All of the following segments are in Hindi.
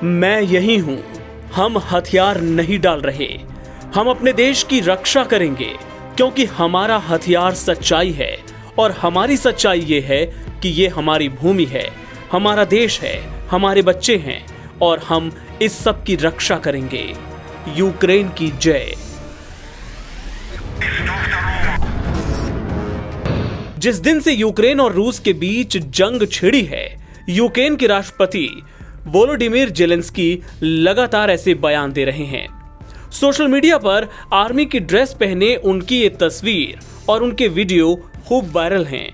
मैं यही हूं, हम हथियार नहीं डाल रहे, हम अपने देश की रक्षा करेंगे क्योंकि हमारा हथियार सच्चाई है और हमारी सच्चाई ये है कि ये हमारी भूमि है, हमारा देश है, हमारे बच्चे हैं और हम इस सब की रक्षा करेंगे। यूक्रेन की जय। जिस दिन से यूक्रेन और रूस के बीच जंग छिड़ी है, यूक्रेन के राष्ट्रपति वोलोडिमिर जेलेंस्की लगातार ऐसे बयान दे रहे हैं। सोशल मीडिया पर आर्मी की ड्रेस पहने उनकी ये तस्वीर और उनके वीडियो खूब वायरल हैं।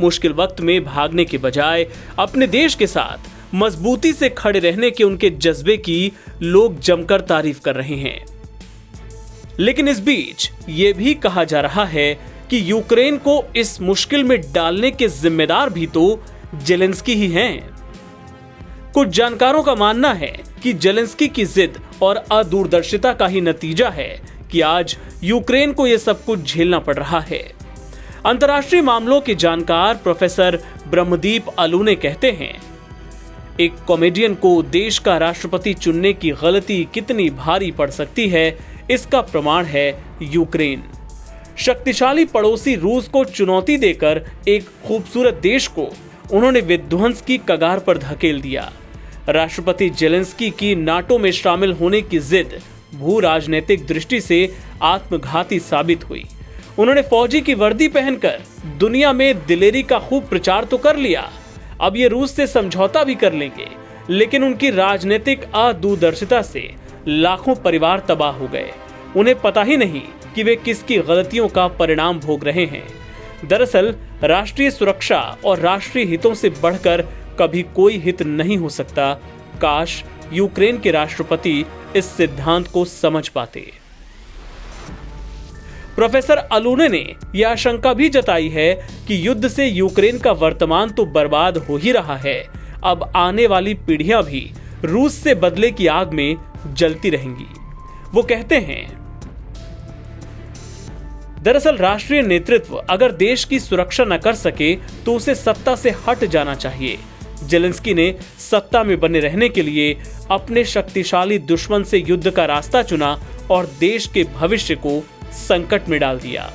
मुश्किल वक्त में भागने के बजाय अपने देश के साथ मजबूती से खड़े रहने के उनके जज्बे की लोग जमकर तारीफ कर रहे हैं। लेकिन इस बीच ये भी कहा जा रहा है कि यूक्रेन को इस मुश्किल में डालने के जिम्मेदार भी तो जेलेंस्की ही हैं। कुछ जानकारों का मानना है कि जेलेंस्की की जिद और अदूरदर्शिता का ही नतीजा है कि आज यूक्रेन को यह सब कुछ झेलना पड़ रहा है। अंतर्राष्ट्रीय मामलों के जानकार प्रोफेसर ब्रह्मदीप अलूने कहते हैं, एक कॉमेडियन को देश का राष्ट्रपति चुनने की गलती कितनी भारी पड़ सकती है, इसका प्रमाण है यूक्रेन। शक्तिशाली पड़ोसी रूस को चुनौती देकर एक खूबसूरत देश को उन्होंने विध्वंस की कगार पर धकेल दिया। राष्ट्रपति जेलेंस्की की नाटो में शामिल होने की जिद भू राजनीतिक दृष्टि से आत्मघाती साबित हुई। उन्होंने फौजी की वर्दी पहनकर दुनिया में दिलेरी का खूब प्रचार तो कर लिया, अब ये रूस से समझौता भी कर लेंगे, लेकिन उनकी राजनीतिक अदूरदर्शिता से लाखों परिवार तबाह हो गए। उन्हें पता ही नहीं कि वे किसकी गलतियों का परिणाम भोग रहे हैं। दरअसल राष्ट्रीय सुरक्षा और राष्ट्रीय हितों से बढ़कर कभी कोई हित नहीं हो सकता। काश यूक्रेन के राष्ट्रपति इस सिद्धांत को समझ पाते। प्रोफेसर अलूने ने यह आशंका भी जताई है कि युद्ध से यूक्रेन का वर्तमान तो बर्बाद हो ही रहा है, अब आने वाली पीढ़ियां भी रूस से बदले की आग में जलती रहेंगी। वो कहते हैं, दरअसल राष्ट्रीय नेतृत्व अगर देश की सुरक्षा न कर सके तो उसे सत्ता से हट जाना चाहिए। जेलेंस्की ने सत्ता में बने रहने के लिए अपने शक्तिशाली दुश्मन से युद्ध का रास्ता चुना और देश के भविष्य को संकट में डाल दिया।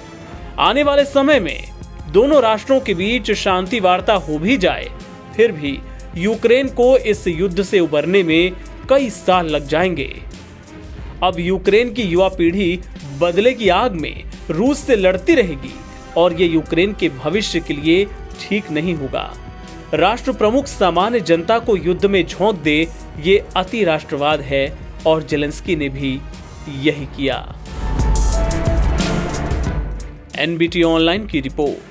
आने वाले समय में दोनों राष्ट्रों के बीच शांति वार्ता हो भी जाए, फिर भी यूक्रेन को इस युद्ध से उबरने में कई साल लग जाएंगे। अब यूक्रेन की युवा पीढ़ी बदले की आग में रूस से लड़ती रहेगी और ये यूक्रेन के भविष्य के लिए ठीक नहीं होगा। राष्ट्र प्रमुख सामान्य जनता को युद्ध में झोंक दे, ये अति राष्ट्रवाद है और जेलेंस्की ने भी यही किया। NBT ऑनलाइन की रिपोर्ट।